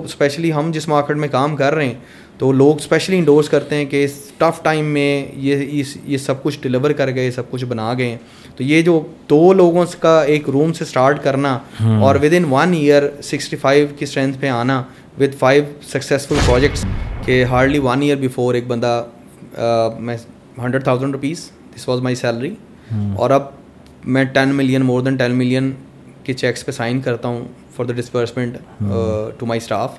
Especially ہم جس market میں کام کر رہے ہیں تو لوگ اسپیشلی انڈورس کرتے ہیں کہ اس ٹف ٹائم میں یہ سب کچھ ڈلیور کر گئے, سب کچھ بنا گئے. تو یہ جو 2 لوگوں کا ایک روم سے اسٹارٹ کرنا اور ود ان 1 year 65 کی اسٹرینتھ پہ آنا ود 5 سکسیزفل پروجیکٹس, کہ ہارڈلی 1 year بیفور ایک بندہ میں 100,000 rupees this was my salary, اور اب میں 10 million مور دین 10 million کے چیکس پہ سائن کرتا ہوں for the disbursement to my staff.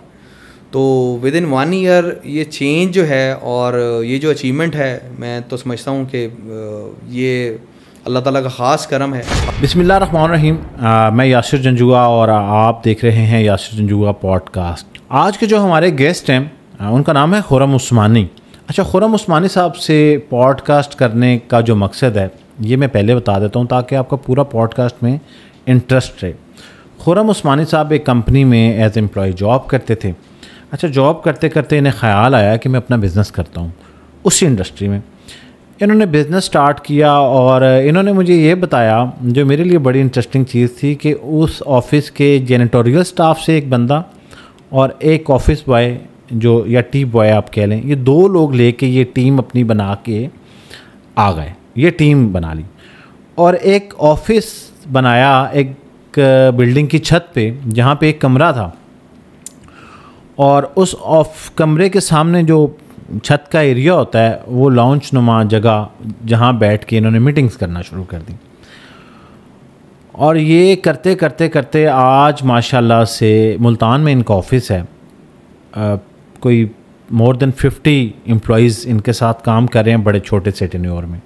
تو ود ان 1 year یہ چینج جو ہے اور یہ جو اچیومنٹ ہے, میں تو سمجھتا ہوں کہ یہ اللہ تعالیٰ کا خاص کرم ہے. بسم اللہ الرحمن الرحیم. میں یاسر جنجوعہ اور آپ دیکھ رہے ہیں یاسر جنجوعہ پوڈ کاسٹ. آج کے جو ہمارے گیسٹ ہیں ان کا نام ہے خرم عثمانی. اچھا, خرم عثمانی صاحب سے پوڈ کاسٹ کرنے کا جو مقصد ہے یہ میں پہلے بتا دیتا ہوں تاکہ آپ کا پورا پوڈ کاسٹ میں انٹرسٹ رہے. خرم عثمانی صاحب ایک کمپنی میں ایز امپلائی جاب کرتے تھے. اچھا, جاب کرتے کرتے انہیں خیال آیا کہ میں اپنا بزنس کرتا ہوں. اسی انڈسٹری میں انہوں نے بزنس سٹارٹ کیا اور انہوں نے مجھے یہ بتایا جو میرے لیے بڑی انٹرسٹنگ چیز تھی کہ اس آفس کے جینیٹوریل سٹاف سے ایک بندہ اور ایک آفس بوائے جو یا ٹی بوائے آپ کہہ لیں, یہ 2 لوگ لے کے یہ ٹیم اپنی بنا کے آ گئے. یہ ٹیم بنا لی اور ایک آفس بنایا ایک بلڈنگ کی چھت پہ جہاں پہ ایک کمرہ تھا, اور اس کمرے کے سامنے جو چھت کا ایریا ہوتا ہے وہ لانچ نما جگہ جہاں بیٹھ کے انہوں نے میٹنگز کرنا شروع کر دی. اور یہ کرتے کرتے کرتے آج ماشاءاللہ سے ملتان میں ان کا آفس ہے. کوئی مور دین 50 امپلائیز ان کے ساتھ کام کر رہے ہیں بڑے چھوٹے سے ٹینیور میں.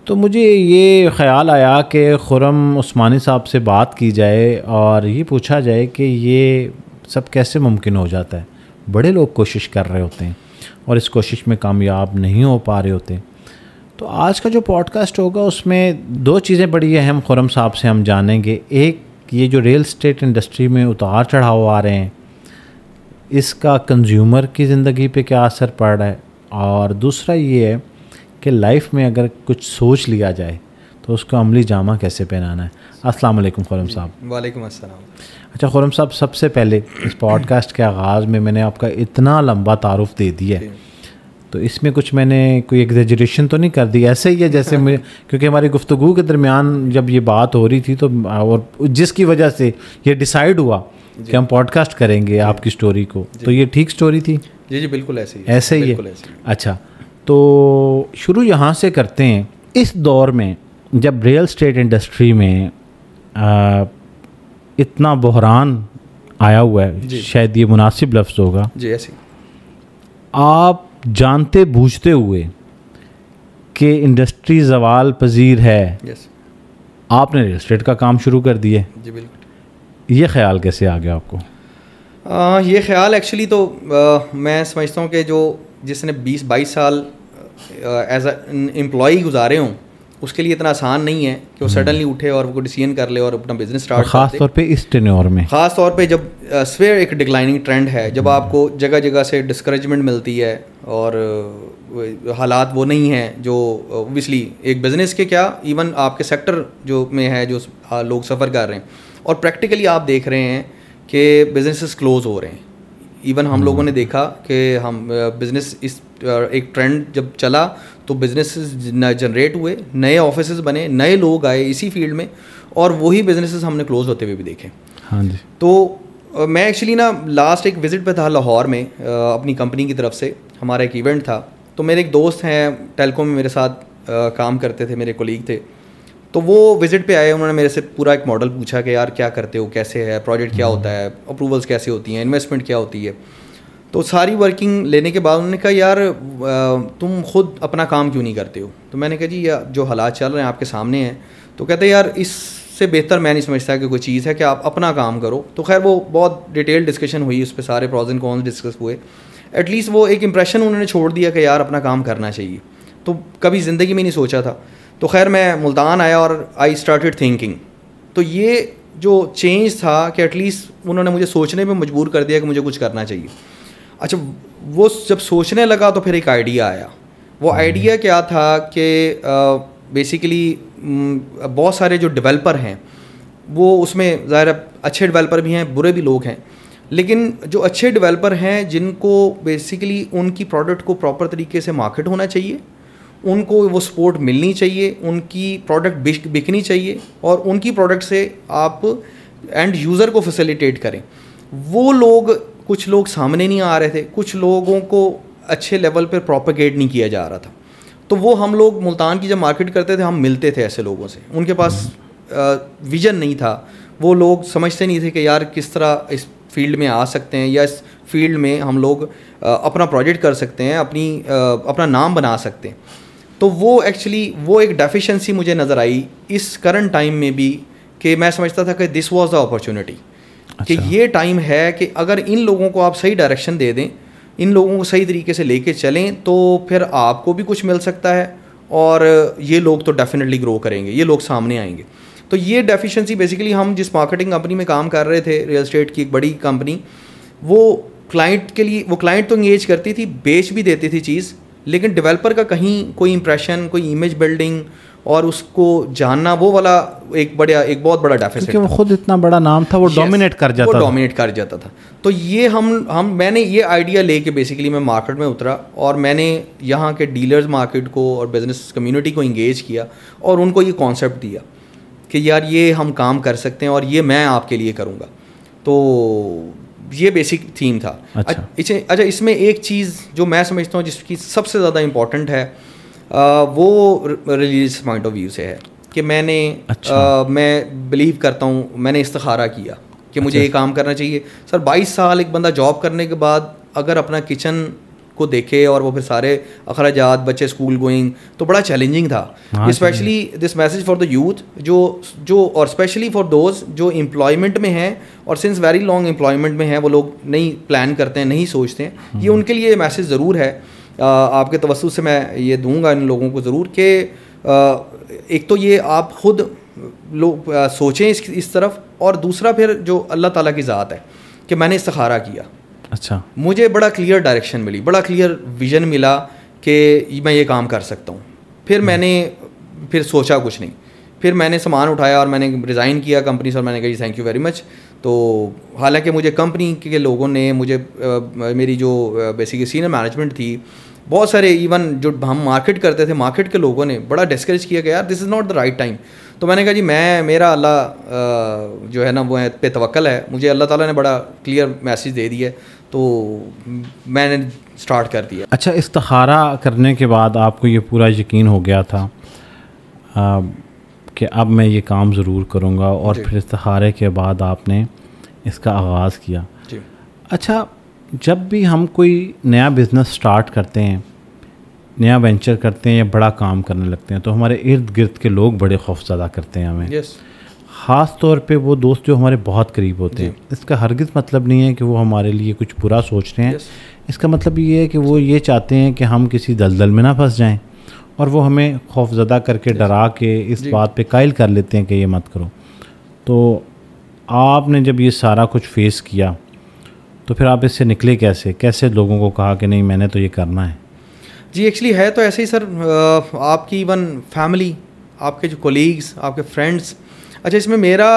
تو مجھے یہ خیال آیا کہ خرم عثمانی صاحب سے بات کی جائے اور یہ پوچھا جائے کہ یہ سب کیسے ممکن ہو جاتا ہے. بڑے لوگ کوشش کر رہے ہوتے ہیں اور اس کوشش میں کامیاب نہیں ہو پا رہے ہوتے. تو آج کا جو پوڈ کاسٹ ہوگا اس میں 2 چیزیں بڑی اہم خرم صاحب سے ہم جانیں گے. ایک, یہ جو ریئل اسٹیٹ انڈسٹری میں اتار چڑھاؤ آ رہے ہیں اس کا کنزیومر کی زندگی پہ کیا اثر پڑ رہا ہے, اور دوسرا یہ ہے کہ لائف میں اگر کچھ سوچ لیا جائے تو اس کو عملی جامہ کیسے پہنانا ہے. السلام علیکم خرم صاحب. وعلیکم السلام. اچھا خرم صاحب, سب سے پہلے اس پوڈ کاسٹ کے آغاز میں نے آپ کا اتنا لمبا تعارف دے دیا ہے, تو اس میں کچھ میں نے کوئی ایگزیجریشن تو نہیں کر دی, ایسے ہی ہے جیسے کیونکہ ہماری گفتگو کے درمیان جب یہ بات ہو رہی تھی تو اور جس کی وجہ سے یہ ڈیسائیڈ ہوا کہ ہم پوڈ کاسٹ کریں گے آپ کی سٹوری کو, تو یہ ٹھیک سٹوری تھی؟ جی بالکل ایسے ہی ہے. اچھا, تو شروع یہاں سے کرتے ہیں. اس دور میں جب ریئل اسٹیٹ انڈسٹری میں اتنا بحران آیا ہوا ہے, شاید یہ مناسب لفظ ہوگا, جی ایسے آپ جانتے بوجھتے ہوئے کہ انڈسٹری زوال پذیر ہے, آپ نے ریئل اسٹیٹ کا کام شروع کر دیا. جی بالکل. یہ خیال کیسے آ گیا آپ کو؟ یہ خیال ایکچولی تو میں سمجھتا ہوں کہ جس نے 20-22 سال ایز اے امپلائی گزارے ہوں اس کے لیے اتنا آسان نہیں ہے کہ وہ سڈنلی اٹھے اور وہ ڈیسیژن کر لے اور اپنا بزنس اسٹارٹ. خاص طور پہ اس ٹینیور میں, خاص طور پہ جب سویئر ایک ڈکلائننگ ٹرینڈ ہے, جب آپ کو جگہ جگہ سے ڈسکریجمنٹ ملتی ہے اور حالات وہ نہیں ہیں جو اوبیسلی ایک بزنس کے کیا ایون آپ کے سیکٹر جو میں ہے جو لوگ سفر کر رہے ہیں, اور پریکٹیکلی آپ دیکھ رہے ہیں کہ بزنسز کلوز ہو رہے ہیں. ایون ہم لوگوں نے دیکھا کہ ہم بزنس اس ایک ٹرینڈ جب چلا تو بزنسز جنریٹ ہوئے, نئے آفیسز بنے, نئے لوگ آئے اسی فیلڈ میں, اور وہی بزنسز ہم نے کلوز ہوتے ہوئے بھی دیکھے. ہاں جی. تو میں ایکچولی لاسٹ ایک وزٹ پہ تھا لاہور میں اپنی کمپنی کی طرف سے, ہمارا ایک ایونٹ تھا. تو میرے ایک دوست ہیں ٹیلکو میں میرے ساتھ کام کرتے تھے, میرے کولیگ تھے. تو وہ وزٹ پہ آئے, انہوں نے میرے سے پورا ایک ماڈل پوچھا کہ یار کیا کرتے ہو, کیسے ہے پروجیکٹ, کیا ہوتا ہے, اپروولس کیسے ہوتی ہیں, انویسٹمنٹ کیا ہوتی ہے. تو ساری ورکنگ لینے کے بعد انہوں نے کہا یار تم خود اپنا کام کیوں نہیں کرتے ہو. تو میں نے کہا جی جو حالات چل رہے ہیں آپ کے سامنے ہیں, تو کہتے یار اس سے بہتر میں نہیں سمجھتا کہ کوئی چیز ہے کہ آپ اپنا کام کرو. تو خیر وہ بہت ڈیٹیل ڈسکشن ہوئی, اس پہ سارے پروز اینڈ کونس ڈسکس ہوئے. ایٹ لیسٹ وہ ایک امپریشن انہوں نے چھوڑ دیا کہ یار اپنا کام کرنا چاہیے. تو کبھی زندگی میں نہیں سوچا تھا. تو خیر میں ملتان آیا اور آئی اسٹارٹیڈ تھنکنگ. تو یہ جو چینج تھا کہ ایٹ لیسٹ انہوں نے مجھے سوچنے پہ مجبور کر دیا کہ مجھے کچھ کرنا چاہیے. اچھا, وہ جب سوچنے لگا تو پھر ایک آئیڈیا آیا. وہ آئیڈیا کیا تھا کہ بیسیکلی بہت سارے جو ڈیولپر ہیں وہ اس میں ظاہر اچھے ڈیولپر بھی ہیں, برے بھی لوگ ہیں. لیکن جو اچھے ڈیولپر ہیں جن کو بیسیکلی ان کی پروڈکٹ کو پراپر طریقے سے مارکیٹ ہونا چاہیے, ان کو وہ سپورٹ ملنی چاہیے, ان کی پروڈکٹ بکنی چاہیے, اور ان کی پروڈکٹ سے آپ اینڈ یوزر کو فیسیلیٹیٹ کریں. وہ لوگ, کچھ لوگ سامنے نہیں آ رہے تھے, کچھ لوگوں کو اچھے لیول پہ پروپیگیٹ نہیں کیا جا رہا تھا. تو وہ ہم لوگ ملتان کی جب مارکیٹ کرتے تھے, ہم ملتے تھے ایسے لوگوں سے. ان کے پاس ویژن نہیں تھا, وہ لوگ سمجھتے نہیں تھے کہ یار کس طرح اس فیلڈ میں آ سکتے ہیں, یا اس فیلڈ میں ہم لوگ اپنا پروجیکٹ کر سکتے ہیں, اپنا نام بنا سکتے ہیں. تو وہ ایکچولی وہ ایک ڈیفیشنسی مجھے نظر آئی اس کرنٹ ٹائم میں بھی, کہ میں سمجھتا تھا کہ دس واز دا اپرچونیٹی, کہ یہ ٹائم ہے کہ اگر ان لوگوں کو آپ صحیح ڈائریکشن دے دیں, ان لوگوں کو صحیح طریقے سے لے کے چلیں, تو پھر آپ کو بھی کچھ مل سکتا ہے, اور یہ لوگ تو ڈیفینیٹلی گرو کریں گے, یہ لوگ سامنے آئیں گے. تو یہ ڈیفیشنسی بیسیکلی ہم جس مارکیٹنگ کمپنی میں کام کر رہے تھے, ریئل اسٹیٹ کی ایک بڑی کمپنی, وہ کلائنٹ کے لیے, وہ کلائنٹ تو انگیج کرتی تھی, بیچ بھی دیتی تھی چیز, لیکن ڈیولپر کا کہیں کوئی امپریشن, کوئی امیج بلڈنگ اور اس کو جاننا, وہ والا ایک بہت بڑا ڈیفیسٹ, کیونکہ وہ خود اتنا بڑا نام تھا, وہ ڈومینیٹ کر جاتا تھا. تو یہ میں نے یہ آئیڈیا لے کے بیسیکلی میں مارکیٹ میں اترا, اور میں نے یہاں کے ڈیلرز مارکیٹ کو اور بزنس کمیونٹی کو انگیج کیا, اور ان کو یہ کانسیپٹ دیا کہ یار یہ ہم کام کر سکتے ہیں, اور یہ میں آپ کے لیے کروں گا. تو یہ بیسک تھیم تھا. اچھا, اس میں ایک چیز جو میں سمجھتا ہوں جس کی سب سے زیادہ امپورٹنٹ ہے, وہ ریلیجیس پوائنٹ آف ویو سے ہے, کہ میں بلیو کرتا ہوں, میں نے استخارہ کیا کہ مجھے یہ کام کرنا چاہیے. سر 22 سال ایک بندہ جاب کرنے کے بعد اگر اپنا کچن کو دیکھے, اور وہ پھر سارے اخراجات, بچے اسکول گوئنگ, تو بڑا چیلنجنگ تھا. Especially this message for the youth, جو اور اسپیشلی فار دوز جو امپلائمنٹ میں ہیں, اور سنس ویری لانگ امپلائمنٹ میں ہیں, وہ لوگ نہیں پلان کرتے ہیں, نہیں سوچتے ہیں. یہ ان کے لیے میسج ضرور ہے, آپ کے توسط سے میں یہ دوں گا ان لوگوں کو ضرور, کہ ایک تو یہ آپ خود لوگ سوچیں اس طرف, اور دوسرا پھر جو اللہ تعالیٰ کی ذات ہے, کہ میں نے استخارہ کیا. اچھا, مجھے بڑا کلیئر ڈائریکشن ملی, بڑا کلیئر ویژن ملا کہ میں یہ کام کر سکتا ہوں. پھر میں نے سوچا کچھ نہیں, پھر میں نے سامان اٹھایا اور میں نے ریزائن کیا کمپنی سے, اور میں نے کہا جی تھینک یو ویری مچ. تو حالانکہ مجھے کمپنی کے لوگوں نے, مجھے میری جو بیسیکلی سینئر مینجمنٹ تھی, بہت سارے ایون جو ہم مارکیٹ کرتے تھے, مارکیٹ کے لوگوں نے بڑا ڈسکریج کیا کہ یار this is not the right time. تو میں نے کہا جی میرا اللہ جو ہے نا وہ پہ توکل ہے, مجھے اللہ تعالیٰ نے بڑا کلیئر میسج دے دیا ہے, تو میں نے اسٹارٹ کر دیا. اچھا, استخارہ کرنے کے بعد آپ کو یہ پورا یقین ہو گیا تھا کہ اب میں یہ کام ضرور کروں گا, اور پھر استخارے کے بعد آپ نے اس کا آغاز کیا. جی. اچھا, جب بھی ہم کوئی نیا بزنس سٹارٹ کرتے ہیں, نیا وینچر کرتے ہیں, یا بڑا کام کرنے لگتے ہیں, تو ہمارے ارد گرد کے لوگ بڑے خوف زدہ کرتے ہیں ہمیں. خاص طور پہ وہ دوست جو ہمارے بہت قریب ہوتے ہیں. اس کا ہرگز مطلب نہیں ہے کہ وہ ہمارے لیے کچھ برا سوچ رہے ہیں. اس کا مطلب یہ ہے کہ وہ یہ چاہتے ہیں کہ ہم کسی دلدل میں نہ پھنس جائیں, اور وہ ہمیں خوف زدہ کر کے, ڈرا کے اس بات پہ قائل کر لیتے ہیں کہ یہ مت کرو. تو آپ نے جب یہ سارا کچھ فیس کیا, تو پھر آپ اس سے نکلے کیسے لوگوں کو کہا کہ نہیں میں نے تو یہ کرنا ہے؟ جی ایکچولی ہے تو ایسے ہی سر, آپ کی ایون فیملی, آپ کے جو کولیگس, آپ کے فرینڈس. اچھا, اس میں میرا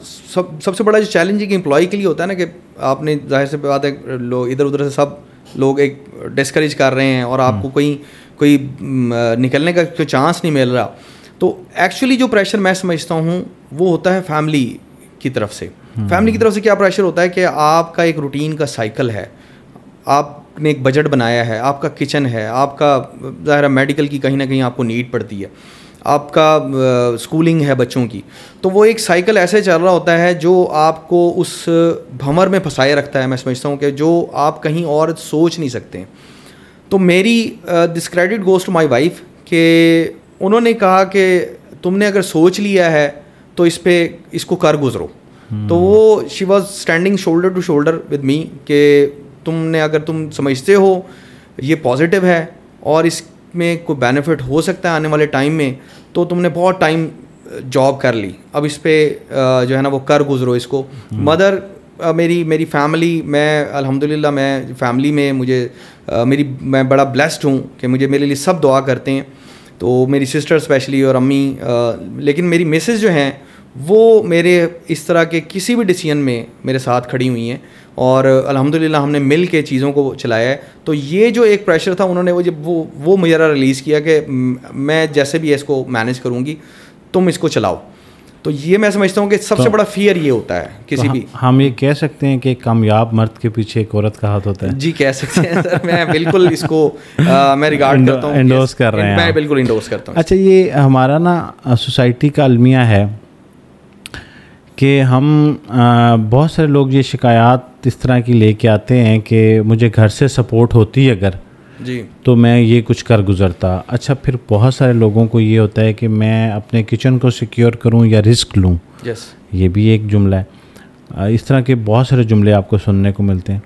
سب سے بڑا جو چیلنجنگ امپلائی کے لیے ہوتا ہے نا, کہ آپ نے ظاہر سے بات ہے لوگ ادھر ادھر سے سب لوگ ایک ڈسکریج کر رہے ہیں, اور آپ کو کوئی نکلنے کا کوئی چانس نہیں مل رہا. تو ایکچولی جو پریشر میں سمجھتا ہوں وہ ہوتا ہے فیملی کی طرف سے. فیملی کی طرف سے کیا پریشر ہوتا ہے کہ آپ کا ایک روٹین کا سائیکل ہے, آپ نے ایک بجٹ بنایا ہے, آپ کا کچن ہے, آپ کا ظاہر میڈیکل کی کہیں نہ کہیں آپ کو نیڈ پڑتی ہے, آپ کا اسکولنگ ہے بچوں کی. تو وہ ایک سائیکل ایسے چل رہا ہوتا ہے جو آپ کو اس بھمر میں پھنسائے رکھتا ہے. میں سمجھتا ہوں کہ جو آپ کہیں اور سوچ نہیں سکتے ہیں. تو میری this credit goes to my wife, کہ انہوں نے کہا کہ تم نے اگر سوچ لیا ہے تو اس کو کر گزرو. تو وہ she was standing shoulder to shoulder with me, کہ اگر تم سمجھتے ہو یہ پازیٹیو ہے اور اس میں کوئی بینیفٹ ہو سکتا ہے آنے والے ٹائم میں, تو تم نے بہت ٹائم جاب کر لی, اب اس پہ جو ہے نا وہ کر گزرو اس کو. مدر میری فیملی, میں الحمدللہ میں فیملی میں میں بڑا بلیسڈ ہوں کہ میرے لیے سب دعا کرتے ہیں. تو میری سسٹر اسپیشلی اور امی, لیکن میری مسز جو ہیں وہ میرے اس طرح کے کسی بھی ڈیسیجن میں میرے ساتھ کھڑی ہوئی ہیں اور الحمدللہ ہم نے مل کے چیزوں کو چلایا ہے. تو یہ جو ایک پریشر تھا انہوں نے وہ مجھے ریلیز کیا کہ میں جیسے بھی اس کو مینیج کروں گی تم اس کو چلاؤ. تو یہ میں سمجھتا ہوں کہ سب سے بڑا فیئر یہ ہوتا ہے کسی بھی. ہم یہ کہہ سکتے ہیں کہ ایک کامیاب مرد کے پیچھے ایک عورت کا ہاتھ ہوتا ہے. جی کہہ سکتے ہیں سر, میں بالکل اس کو میں ریگارڈ کرتا ہوں, انڈورس کر رہے ہیں, میں بالکل انڈورس کرتا ہوں. اچھا, یہ ہمارا نا سوسائٹی کا المیہ ہے کہ ہم بہت سارے لوگ یہ شکایات اس طرح کی لے کے آتے ہیں کہ مجھے گھر سے سپورٹ ہوتی اگر جی تو میں یہ کچھ کر گزرتا. اچھا, پھر بہت سارے لوگوں کو یہ ہوتا ہے کہ میں اپنے کچن کو سیکیور کروں یا رسک لوں. یہ بھی ایک جملہ ہے. اس طرح کے بہت سارے جملے آپ کو سننے کو ملتے ہیں.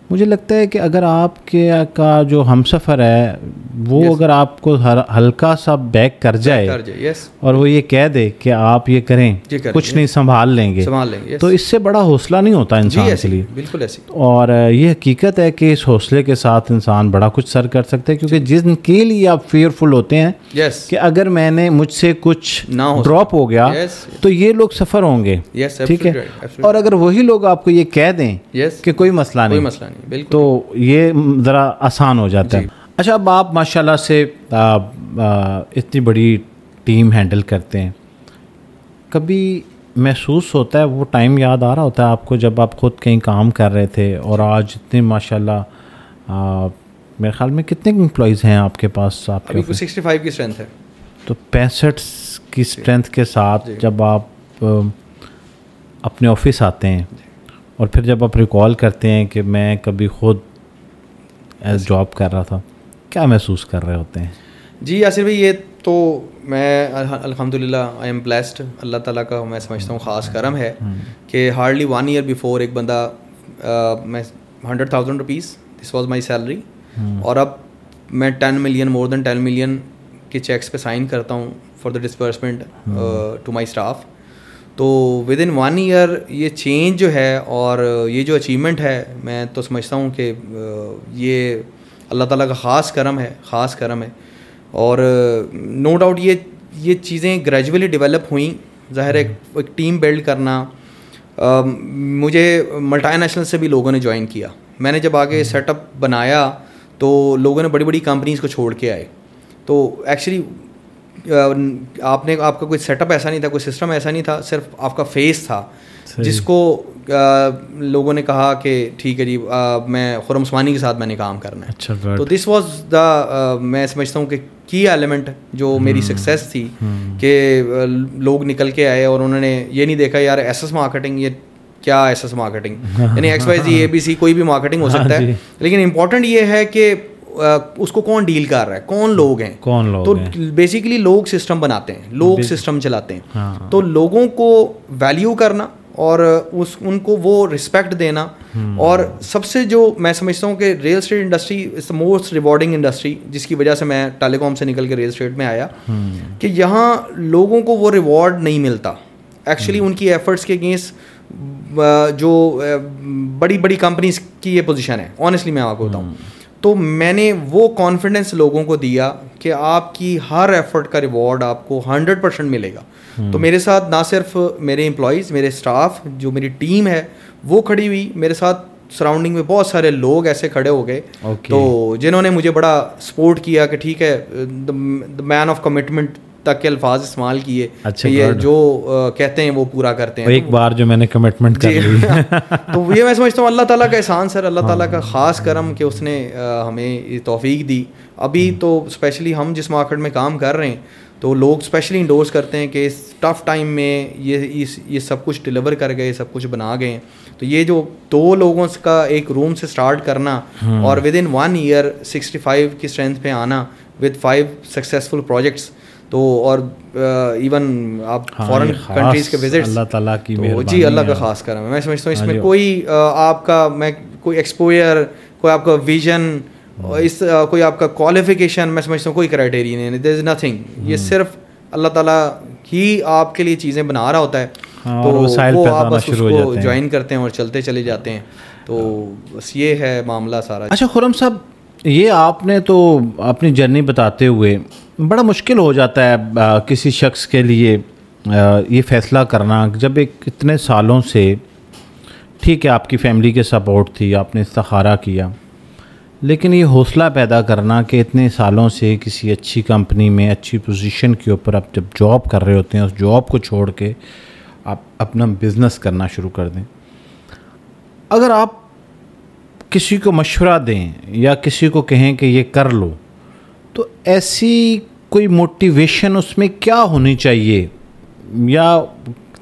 مجھے لگتا ہے کہ اگر آپ کے کا جو ہم سفر ہے وہ اگر آپ کو ہلکا سا بیک کر جائے اور وہ یہ کہہ دے کہ آپ یہ کریں, کچھ نہیں, سنبھال لیں گے, تو اس سے بڑا حوصلہ نہیں ہوتا انسان کے لیے. بالکل ایسی. اور یہ حقیقت ہے کہ اس حوصلے کے ساتھ انسان بڑا کچھ سر کر سکتا ہے, کیونکہ جن کے لیے آپ فیئرفل ہوتے ہیں کہ اگر میں نے مجھ سے کچھ ڈراپ ہو گیا تو یہ لوگ سفر ہوں گے, ٹھیک ہے, اور اگر وہی لوگ آپ کو یہ کہہ دیں کہ کوئی مسئلہ نہیں تو یہ ذرا آسان ہو جاتا ہے. اچھا, اب آپ ماشاءاللہ سے اتنی بڑی ٹیم ہینڈل کرتے ہیں, کبھی محسوس ہوتا ہے وہ ٹائم یاد آ رہا ہوتا ہے آپ کو جب آپ خود کہیں کام کر رہے تھے اور آج اتنے ماشاءاللہ میرے خیال میں کتنے امپلائیز ہیں آپ کے پاس؟ آپ کے 65 کی اسٹرینتھ ہے. تو 65 کی اسٹرینتھ کے ساتھ جب آپ اپنے آفس آتے ہیں اور پھر جب آپ ریکال کرتے ہیں کہ میں کبھی خود ایز جاب کر رہا تھا, کیا محسوس کر رہے ہوتے ہیں؟ جی یاسر بھائی, یہ تو میں الحمدللہ آئی ایم بلیسڈ, اللہ تعالیٰ کا میں سمجھتا ہوں خاص کرم ہے کہ ہارڈلی 1 year بیفور ایک بندہ میں 100,000 rupees this was my salary, اور اب میں 10 million مور دین 10 million کے چیکس پہ سائن کرتا ہوں for the disbursement to my staff. تو ود ان 1 year یہ چینج جو ہے اور یہ جو اچیومنٹ ہے, میں تو سمجھتا ہوں کہ یہ اللہ تعالیٰ کا خاص کرم ہے. اور نو ڈاؤٹ یہ چیزیں گریجولی ڈیولپ ہوئیں. ظاہر ہے ایک ٹیم بلڈ کرنا, مجھے ملٹی نیشنل سے بھی لوگوں نے جوائن کیا. میں نے جب آگے سیٹ اپ بنایا تو لوگوں نے بڑی بڑی کمپنیز کو چھوڑ کے آئے. تو ایکچولی آپ کا کوئی سیٹ اپ ایسا نہیں تھا, کوئی سسٹم ایسا نہیں تھا, صرف آپ کا فیس تھا جس کو لوگوں نے کہا کہ ٹھیک ہے جی میں خرم عثمانی کے ساتھ میں نے کام کرنا ہے. تو دس واز دا, میں سمجھتا ہوں کہ کی ایلیمنٹ جو میری سکسیس تھی کہ لوگ نکل کے آئے اور انہوں نے یہ نہیں دیکھا یار ایس ایس مارکیٹنگ, یہ کیا ایس ایس مارکیٹنگ, یعنی XYZ ABC کوئی بھی مارکیٹنگ ہو سکتا ہے, لیکن امپورٹنٹ یہ ہے کہ اس کو کون ڈیل کر رہا ہے, کون لوگ ہیں. تو بیسیکلی لوگ سسٹم بناتے ہیں, لوگ سسٹم چلاتے ہیں. تو لوگوں کو ویلیو کرنا اور ان کو وہ رسپیکٹ دینا, اور سب سے جو میں سمجھتا ہوں کہ real estate industry is the most rewarding industry, جس کی وجہ سے میں ٹیلی کام سے نکل کے ریئل اسٹیٹ میں آیا, کہ یہاں لوگوں کو وہ ریوارڈ نہیں ملتا ایکچولی ان کی ایفرٹس کے اگینسٹ. جو بڑی بڑی کمپنیز کی یہ پوزیشن ہے, آنیسٹلی میں آپ کو بتاؤں, تو میں نے وہ کانفیڈنس لوگوں کو دیا کہ آپ کی ہر ایفرٹ کا ریوارڈ آپ کو 100% ملے گا. تو میرے ساتھ نہ صرف میرے امپلائیز, میرے اسٹاف, جو میری ٹیم ہے وہ کھڑی ہوئی, میرے ساتھ سراؤنڈنگ میں بہت سارے لوگ ایسے کھڑے ہو گئے تو جنہوں نے مجھے بڑا سپورٹ کیا کہ ٹھیک ہے, دا مین آف کمٹمنٹ تک کے الفاظ استعمال کیے, یہ جو کہتے ہیں وہ پورا کرتے ہیں. ایک بار جو میں نے کمٹمنٹ کر لی تو یہ میں سمجھتا ہوں اللہ تعالیٰ کا احسان سر, اللہ تعالیٰ کا خاص کرم کہ اس نے ہمیں یہ توفیق دی. ابھی تو اسپیشلی ہم جس مارکیٹ میں کام کر رہے ہیں تو لوگ اسپیشلی انڈورس کرتے ہیں کہ اس ٹف ٹائم میں یہ سب کچھ ڈلیور کر گئے, سب کچھ بنا گئے ہیں. تو یہ جو 2 لوگوں کا ایک روم سے اسٹارٹ کرنا اور ود ان 1 year 65 کی اسٹرینتھ پہ آنا ود 5 سکسیزفل پروجیکٹس, تو اور ایون آپ فارن کنٹریز کے وزٹس, اللہ تعالیٰ کی مہربانی, جی اللہ کا خاص کرم ہے. میں سمجھتا ہوں اس میں کوئی آپ کا میں کوئی ایکسپوئر, کوئی آپ کا ویژن, اس کوئی آپ کا کوالیفیکیشن, میں سمجھتا ہوں کوئی کرائٹیریا نہیں, دیر از نتھنگ. یہ صرف اللہ تعالیٰ ہی آپ کے لیے چیزیں بنا رہا ہوتا ہے, تو وہ آپ بس اس کو جوائن کرتے ہیں اور چلتے چلے جاتے ہیں. تو بس یہ ہے معاملہ سارا. اچھا خرم صاحب, یہ آپ نے تو اپنی جرنی بتاتے ہوئے بڑا مشکل ہو جاتا ہے کسی شخص کے لیے یہ فیصلہ کرنا جب ایک اتنے سالوں سے ٹھیک ہے آپ کی فیملی کے سپورٹ تھی, آپ نے استخارہ کیا, لیکن یہ حوصلہ پیدا کرنا کہ اتنے سالوں سے کسی اچھی کمپنی میں اچھی پوزیشن کے اوپر آپ جب جاب کر رہے ہوتے ہیں, اس جاب کو چھوڑ کے آپ اپنا بزنس کرنا شروع کر دیں. اگر آپ کسی کو مشورہ دیں یا کسی کو کہیں کہ یہ کر لو, تو ایسی کوئی موٹیویشن اس میں کیا ہونی چاہیے, یا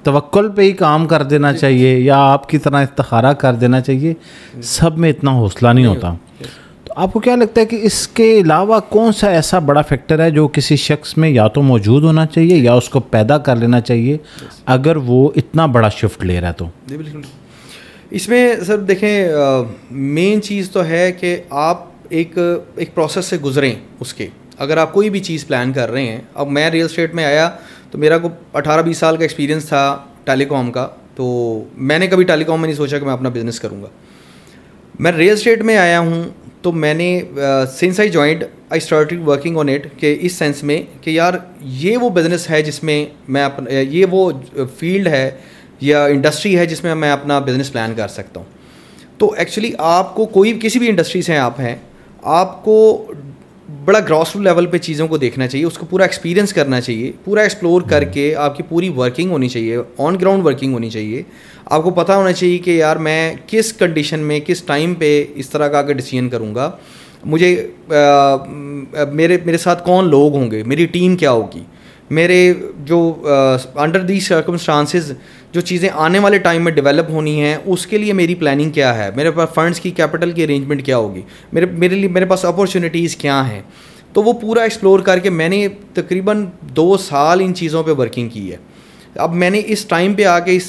توکل پہ ہی کام کر دینا چاہیے, یا آپ کی طرح استخارہ کر دینا چاہیے؟ سب میں اتنا حوصلہ نہیں ہوتا. تو آپ کو کیا لگتا ہے کہ اس کے علاوہ کون سا ایسا بڑا فیکٹر ہے جو کسی شخص میں یا تو موجود ہونا چاہیے یا اس کو پیدا کر لینا چاہیے اگر وہ اتنا بڑا شفٹ لے رہا ہے؟ تو جی بالکل. اس میں سر دیکھیں مین چیز تو ہے کہ آپ ایک پروسیس سے گزریں اس کے. اگر آپ کوئی بھی چیز پلان کر رہے ہیں, اب میں ریئل اسٹیٹ میں آیا تو میرا کو 18-20 سال کا ایکسپیرینس تھا ٹیلی کام کا, تو میں نے کبھی ٹیلی کام میں نہیں سوچا کہ میں اپنا بزنس کروں گا. میں ریئل اسٹیٹ میں آیا ہوں تو میں نے since I joined I started working on it, کہ اس سینس میں کہ یار یہ وہ بزنس ہے جس میں میں یہ وہ فیلڈ ہے یا انڈسٹری ہے جس میں میں اپنا بزنس پلان کر سکتا ہوں. تو ایکچولی آپ کو کوئی کسی بھی انڈسٹری سے آپ ہیں, آپ کو بڑا گراس روٹ لیول پہ چیزوں کو دیکھنا چاہیے, اس کو پورا ایکسپیرینس کرنا چاہیے, پورا ایکسپلور کر کے آپ کی پوری ورکنگ ہونی چاہیے, آن گراؤنڈ ورکنگ ہونی چاہیے. آپ کو پتہ ہونا چاہیے کہ یار میں کس کنڈیشن میں کس ٹائم پہ اس طرح کا ڈیسیژن کروں گا, مجھے میرے ساتھ کون لوگ ہوں گے, میری ٹیم کیا ہوگی, میرے جو انڈر دی سرکمسٹانسز جو چیزیں آنے والے ٹائم میں ڈیولپ ہونی ہیں اس کے لیے میری پلاننگ کیا ہے, میرے پاس فنڈس کی کیپٹل کی ارینجمنٹ کیا ہوگی, میرے پاس اپورچونیٹیز کیا ہیں. تو وہ پورا ایکسپلور کر کے میں نے تقریباً 2 سال ان چیزوں پہ ورکنگ کی ہے. اب میں نے اس ٹائم پہ آ کے اس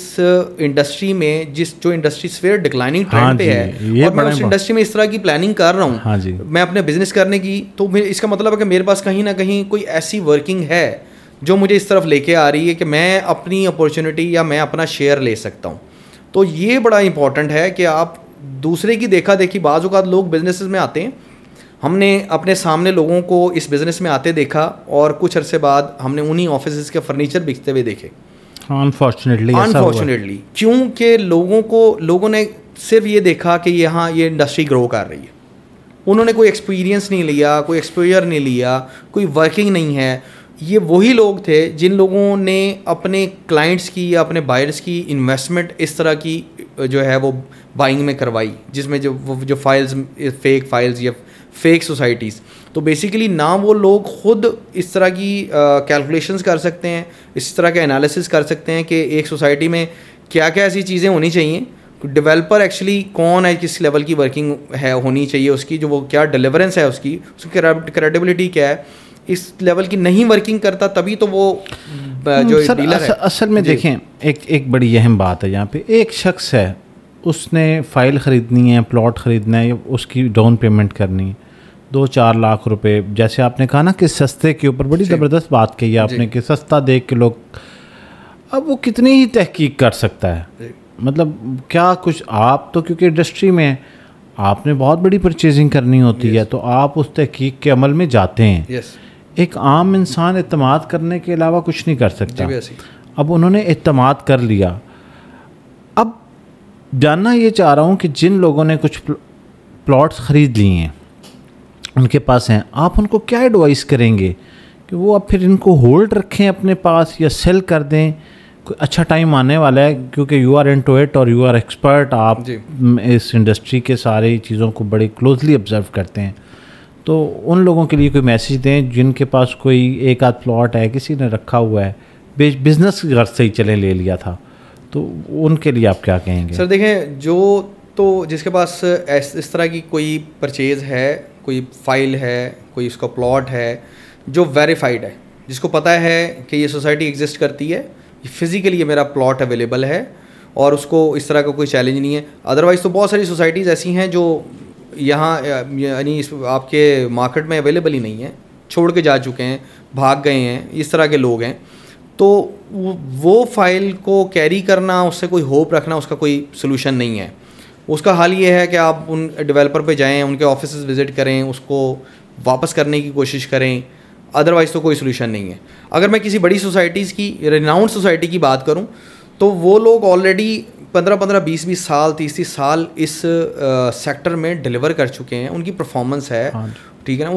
انڈسٹری میں جو انڈسٹری سفیر ڈکلائننگ ٹرینڈ پہ ہے, اور میں اس انڈسٹری میں اس طرح کی پلاننگ کر رہا ہوں میں اپنے بزنس کرنے کی, تو اس کا مطلب ہے کہ میرے پاس کہیں نہ کہیں کوئی ایسی ورکنگ ہے جو مجھے اس طرف لے کے آ رہی ہے کہ میں اپنی اپورچونیٹی یا میں اپنا شیئر لے سکتا ہوں. تو یہ بڑا امپورٹنٹ ہے کہ آپ دوسرے کی دیکھا دیکھی, بعض اوقات لوگ بزنسز میں آتے ہیں, ہم نے اپنے سامنے لوگوں کو اس بزنس میں آتے دیکھا اور کچھ عرصے بعد ہم نے انہی آفیسز کے فرنیچر بکتے ہوئے دیکھے. انفارچونیٹلی کیونکہ لوگوں نے صرف یہ دیکھا کہ یہاں یہ انڈسٹری گرو کر رہی ہے, انہوں نے کوئی ایکسپیرینس نہیں لیا, کوئی ایکسپوجر نہیں لیا, کوئی ورکنگ نہیں ہے. یہ وہی لوگ تھے جن لوگوں نے اپنے کلائنٹس کی یا اپنے بائرس کی انویسٹمنٹ اس طرح کی جو ہے وہ بائنگ میں کروائی, جس میں جو فائلز فیک فائلز یا فیک سوسائٹیز. تو بیسیکلی نہ وہ لوگ خود اس طرح کی کیلکولیشنز کر سکتے ہیں, اس طرح کے انالیسس کر سکتے ہیں کہ ایک سوسائٹی میں کیا کیا ایسی چیزیں ہونی چاہیے, ڈیولپر ایکچولی کون ہے, کس لیول کی ورکنگ ہے ہونی چاہیے اس کی, جو وہ کیا ڈیلیورنس ہے اس کی کریڈیبلٹی کیا ہے. اس لیول کی نہیں ورکنگ کرتا تبھی تو وہ جو ڈیلر ہے. اصل میں دیکھیں ایک بڑی اہم بات ہے یہاں پہ, ایک شخص ہے اس نے فائل خریدنی ہے, پلاٹ خریدنا ہے, اس کی ڈاؤن پیمنٹ کرنی ہے 2-4 لاکھ روپے. جیسے آپ نے کہا نا کہ سستے کے اوپر بڑی زبردست بات کہی ہے آپ نے کہ سستا دیکھ کے لوگ, اب وہ کتنی ہی تحقیق کر سکتا ہے, مطلب کیا کچھ. آپ تو کیونکہ انڈسٹری میں آپ نے بہت بڑی پرچیزنگ کرنی ہوتی ہے تو آپ اس تحقیق کے عمل میں جاتے ہیں. ایک عام انسان اعتماد کرنے کے علاوہ کچھ نہیں کر سکتا. اب انہوں نے اعتماد کر لیا. اب جاننا یہ چاہ رہا ہوں کہ جن لوگوں نے کچھ پلاٹس خرید لیے ہیں, ان کے پاس ہیں, آپ ان کو کیا ایڈوائز کریں گے کہ وہ اب پھر ان کو ہولڈ رکھیں اپنے پاس یا سیل کر دیں؟ کوئی اچھا ٹائم آنے والا ہے کیونکہ یو آر انٹو اٹ اور یو آر ایکسپرٹ, آپ اس انڈسٹری کے ساری چیزوں کو بڑی کلوزلی آبزرو کرتے ہیں. تو ان لوگوں کے لیے کوئی میسیج دیں جن کے پاس کوئی 1-8 پلاٹ ہے, کسی نے رکھا ہوا ہے, بزنس کی غرض سے ہی چلے لے لیا تھا, تو ان کے لیے آپ کیا کہیں گے؟ سر دیکھیں, جس کے پاس اس طرح کی کوئی پرچیز ہے, کوئی فائل ہے, کوئی اس کا پلاٹ ہے جو ویریفائڈ ہے, جس کو پتہ ہے کہ یہ سوسائٹی ایگزسٹ کرتی ہے, فزیکلی یہ میرا پلاٹ اویلیبل ہے اور اس کو اس طرح کا کوئی چیلنج نہیں ہے. ادروائز تو بہت ساری سوسائٹیز ایسی ہیں جو یہاں یعنی آپ کے مارکیٹ میں اویلیبل ہی نہیں ہے, چھوڑ کے جا چکے ہیں, بھاگ گئے ہیں, اس طرح کے لوگ ہیں. تو وہ فائل کو کیری کرنا, اس سے کوئی ہوپ رکھنا, اس کا کوئی سلوشن نہیں ہے. اس کا حل یہ ہے کہ آپ ان ڈیولپر پہ جائیں, ان کے آفیسز وزٹ کریں, اس کو واپس کرنے کی کوشش کریں, ادروائز تو کوئی سولوشن نہیں ہے. اگر میں کسی بڑی سوسائٹیز کی, ریناؤنڈ سوسائٹی کی بات کروں, تو وہ لوگ آلریڈی 15 20 سال 30 سال اس سیکٹر میں ڈلیور کر چکے ہیں, ان کی پرفارمنس ہے, ٹھیک ہے نا,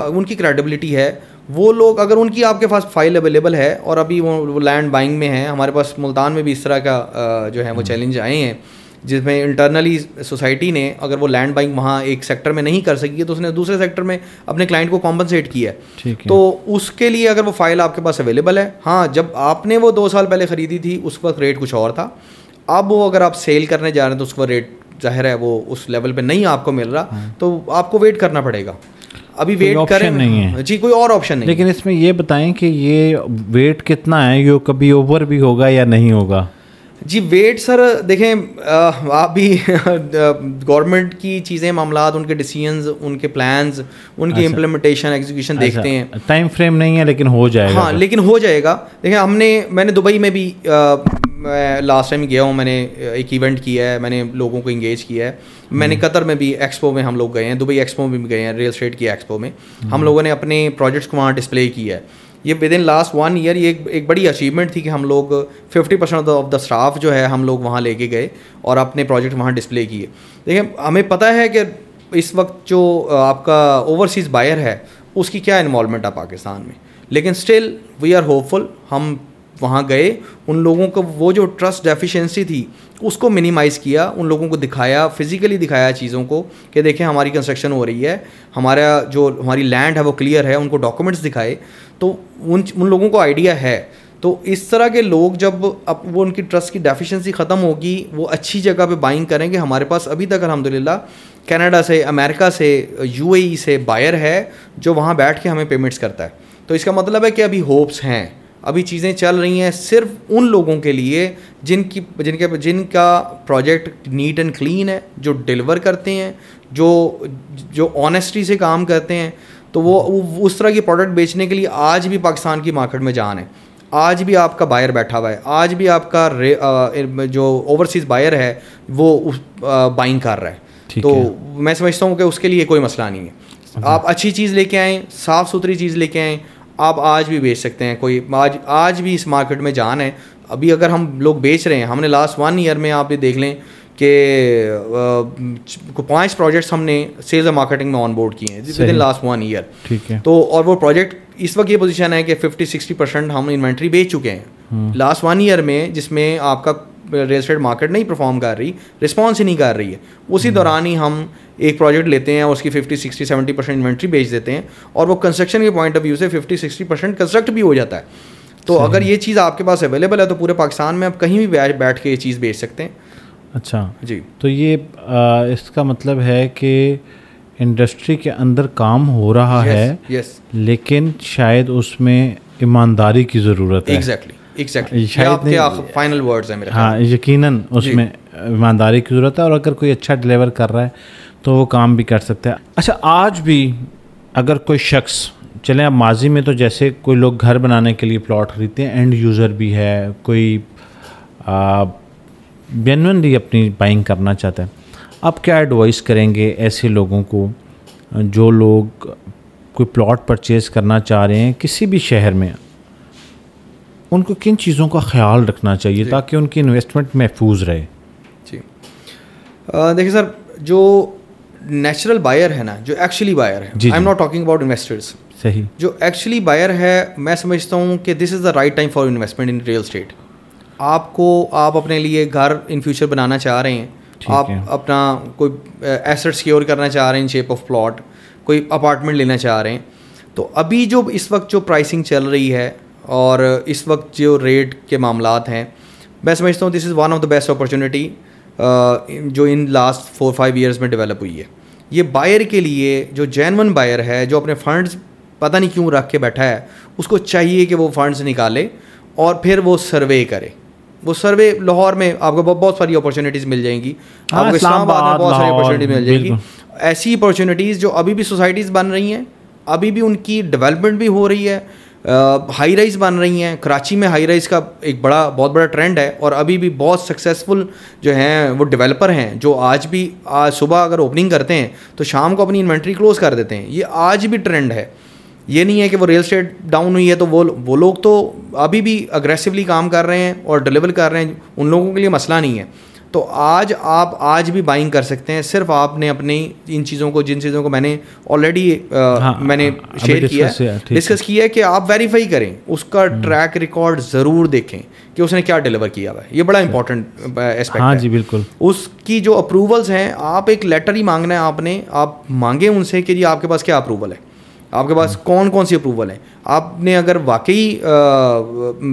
ان کی کریڈیبلٹی ہے. وہ لوگ اگر ان کی آپ کے پاس فائل اویلیبل ہے اور ابھی وہ لینڈ بائنگ میں ہیں, ہمارے پاس ملتان میں بھی اس طرح کا جو ہے وہ چیلنج آئے ہیں جس میں انٹرنلی سوسائٹی نے اگر وہ لینڈ بائنگ وہاں ایک سیکٹر میں نہیں کر سکی ہے تو اس نے دوسرے سیکٹر میں اپنے کلائنٹ کو کمپنسیٹ کیا ہے. تو اس کے لیے اگر وہ فائل آپ کے پاس اویلیبل ہے, ہاں جب آپ نے وہ 2 سال پہلے خریدی تھی اس وقت ریٹ کچھ اور تھا, اب وہ اگر آپ سیل کرنے جا رہے ہیں تو اس کا ریٹ ظاہر ہے وہ اس لیول پہ نہیں آپ کو مل رہا, تو آپ کو ویٹ کرنا پڑے گا. ابھی ویٹ کریں نہیں ہے جی, کوئی اور آپشن نہیں. لیکن اس میں یہ بتائیں کہ یہ ویٹ کتنا ہے, یہ کبھی اوور بھی ہوگا یا نہیں ہوگا؟ جی ویٹ سر دیکھیں, آپ بھی گورنمنٹ کی چیزیں, معاملات, ان کے ڈیسیژنز, ان کے پلانز, ان کی امپلیمنٹیشن, ایگزیکیوشن دیکھتے ہیں. ٹائم فریم نہیں ہے لیکن ہو جائے گا. ہاں لیکن ہو جائے گا. دیکھیں میں نے دبئی میں بھی لاسٹ ٹائم گیا ہوں, میں نے ایک ایونٹ کیا ہے, میں نے لوگوں کو انگیج کیا ہے. میں نے قطر میں بھی ایکسپو میں ہم لوگ گئے ہیں, دبئی ایکسپو میں بھی گئے ہیں, ریل اسٹیٹ کی ایکسپو میں ہم لوگوں نے اپنے پروجیکٹس کو وہاں ڈسپلے کیا ہے. یہ ود ان لاسٹ 1 ایئر یہ ایک بڑی اچیومنٹ تھی کہ ہم لوگ 50% آف دا اسٹاف جو ہے ہم لوگ وہاں لے کے گئے اور اپنے پروجیکٹ وہاں ڈسپلے کیے. دیکھیں ہمیں پتہ ہے کہ اس وقت جو آپ کا اوورسیز بائر ہے اس کی کیا انوالومنٹ ہے پاکستان میں, لیکن اسٹل وی آر ہوپ فل. ہم وہاں گئے, ان لوگوں کو وہ جو ٹرسٹ ڈیفیشنسی تھی اس کو منیمائز کیا, ان لوگوں کو دکھایا, فزیکلی دکھایا چیزوں کو کہ دیکھیں ہماری کنسٹرکشن ہو رہی ہے, ہماری لینڈ ہے وہ کلیئر ہے, ان کو ڈاکومنٹس دکھائے, تو ان لوگوں کو آئیڈیا ہے. تو اس طرح کے لوگ جب اب وہ ان کی ٹرسٹ کی ڈیفیشنسی ختم ہوگی, وہ اچھی جگہ پہ بائنگ کریں گے. ہمارے پاس ابھی تک الحمدللہ کینیڈا سے, امریکہ سے, UAE سے بائر ہے جو وہاں بیٹھ کے ہمیں پیمنٹس کرتا ہے. تو اس کا مطلب ہے کہ ابھی ہوپس ہیں, ابھی چیزیں چل رہی ہیں صرف ان لوگوں کے لیے جن کا پروجیکٹ نیٹ اینڈ کلین ہے, جو ڈیلیور کرتے ہیں, جو آنیسٹی سے کام کرتے ہیں. تو وہ اس طرح کی پروڈکٹ بیچنے کے لیے آج بھی پاکستان کی مارکیٹ میں جان ہے. آج بھی آپ کا بائر بیٹھا ہوا ہے, آج بھی آپ کا جو اوورسیز بائر ہے وہ بائنگ کر رہا ہے. تو میں سمجھتا ہوں کہ اس کے لیے کوئی مسئلہ نہیں ہے. آپ اچھی چیز لے کے آئیں, صاف ستھری چیز لے کے آئیں, آپ آج بھی بیچ سکتے ہیں. کوئی آج بھی اس مارکیٹ میں جان ہے. ابھی اگر ہم لوگ بیچ رہے ہیں, ہم نے لاسٹ 1 ایئر میں آپ یہ دیکھ لیں کہ 5 پروجیکٹس ہم نے سیلز اور مارکیٹنگ میں آن بورڈ کیے ہیں ود ان لاسٹ 1 ایئر. ٹھیک ہے. تو اور وہ پروجیکٹ اس وقت یہ پوزیشن ہے کہ 50-60% ہم انوینٹری بیچ چکے ہیں لاسٹ 1 ایئر میں, جس میں آپ کا ریل اسٹیٹ مارکیٹ نہیں پرفارم کر رہی, رسپانس ہی نہیں کر رہی ہے. اسی دوران ہی ہم ایک پروجیکٹ لیتے ہیں اور اس کی 50-60-70% انوینٹری بیچ دیتے ہیں, اور وہ کنسٹرکشن کے پوائنٹ آف ویو سے 50-60% کنسٹرکٹ بھی ہو جاتا ہے. تو اگر یہ چیز آپ کے پاس اویلیبل ہے تو پورے پاکستان میں آپ کہیں بھی بیٹھ کے یہ چیز بیچ سکتے ہیں. اچھا جی, تو یہ اس کا مطلب ہے کہ انڈسٹری کے اندر کام ہو رہا ہے, لیکن شاید اس میں ایمانداری کی ضرورت ہے. ایگزیکٹلی شاید فائنل ورڈز ہیں میرے. ہاں یقیناً اس میں ایمانداری کی ضرورت ہے, اور اگر کوئی اچھا ڈلیور کر رہا ہے تو وہ کام بھی کر سکتا ہے. اچھا آج بھی اگر کوئی شخص, چلیں اب ماضی میں تو جیسے کوئی لوگ گھر بنانے کے لیے پلاٹ خریدتے ہیں, اینڈ یوزر بھی ہے, کوئی جینوئنلی اپنی بائنگ کرنا چاہتا ہے, آپ کیا ایڈوائس کریں گے ایسے لوگوں کو جو لوگ کوئی پلاٹ پرچیز کرنا چاہ رہے ہیں کسی بھی شہر میں, ان کو کن چیزوں کا خیال رکھنا چاہیے تاکہ ان کی انویسٹمنٹ محفوظ رہے؟ جی دیکھیں سر, جو نیچرل بائر ہے نا, جو ایکچولی بائر ہے, I'm not talking about investors, صحیح, جو ایکچولی بائر ہے, میں سمجھتا ہوں کہ this is the right time for investment in real estate. آپ اپنے لیے گھر ان فیوچر بنانا چاہ رہے ہیں, آپ اپنا کوئی ایسٹ سیکیور کرنا چاہ رہے ہیں ان شیپ آف پلاٹ, کوئی اپارٹمنٹ لینا چاہ رہے ہیں, تو ابھی جو اس وقت جو پرائسنگ چل رہی ہے اور اس وقت جو ریٹ کے معاملات ہیں, میں سمجھتا ہوں this is one of the best opportunity جو ان لاسٹ 4-5 ایئرس میں ڈیولپ ہوئی ہے. یہ بائر کے لیے, جو جینون بائر ہے, جو اپنے فنڈز پتہ نہیں کیوں رکھ کے بیٹھا ہے, اس کو چاہیے کہ وہ فنڈز نکالے اور پھر وہ سروے کرے. وہ سروے لاہور میں آپ کو بہت ساری اپرچونیٹیز مل جائیں گی, آپ کو اسلام آباد میں بہت ساری اپرچونیٹیز مل جائیں گی. ایسی اپرچونیٹیز جو ابھی بھی سوسائٹیز بن رہی ہیں, ابھی بھی ان کی ڈیولپمنٹ بھی ہو رہی ہے, ہائی رائز بن رہی ہیں. کراچی میں ہائی رائز کا ایک بہت بڑا ٹرینڈ ہے, اور ابھی بھی بہت سکسیزفل جو ہیں وہ ڈیولپر ہیں جو آج بھی صبح اگر اوپننگ کرتے ہیں تو شام کو اپنی انوینٹری کلوز کر دیتے ہیں. یہ آج بھی ٹرینڈ ہے. یہ نہیں ہے کہ وہ ریل اسٹیٹ ڈاؤن ہوئی ہے تو وہ لوگ تو ابھی بھی اگریسولی کام کر رہے ہیں اور ڈلیور کر رہے ہیں, ان لوگوں کے لیے مسئلہ نہیں ہے. تو آج بھی بائنگ کر سکتے ہیں, صرف آپ نے اپنی ان چیزوں کو, جن چیزوں کو میں نے آلریڈی میں نے شیئر کیا ہے, ڈسکس کیا ہے, کہ آپ ویریفائی کریں, اس کا ٹریک ریکارڈ ضرور دیکھیں کہ اس نے کیا ڈلیور کیا ہوا ہے. یہ بڑا امپورٹنٹ اسپیکٹ ہے. ہاں جی بالکل. اس کی جو اپروولز ہیں, آپ ایک لیٹر ہی مانگنا ہے آپ مانگیں ان سے کہ جی آپ کے پاس کیا اپروول ہے, آپ کے پاس کون کون سی اپروول ہیں. آپ نے اگر واقعی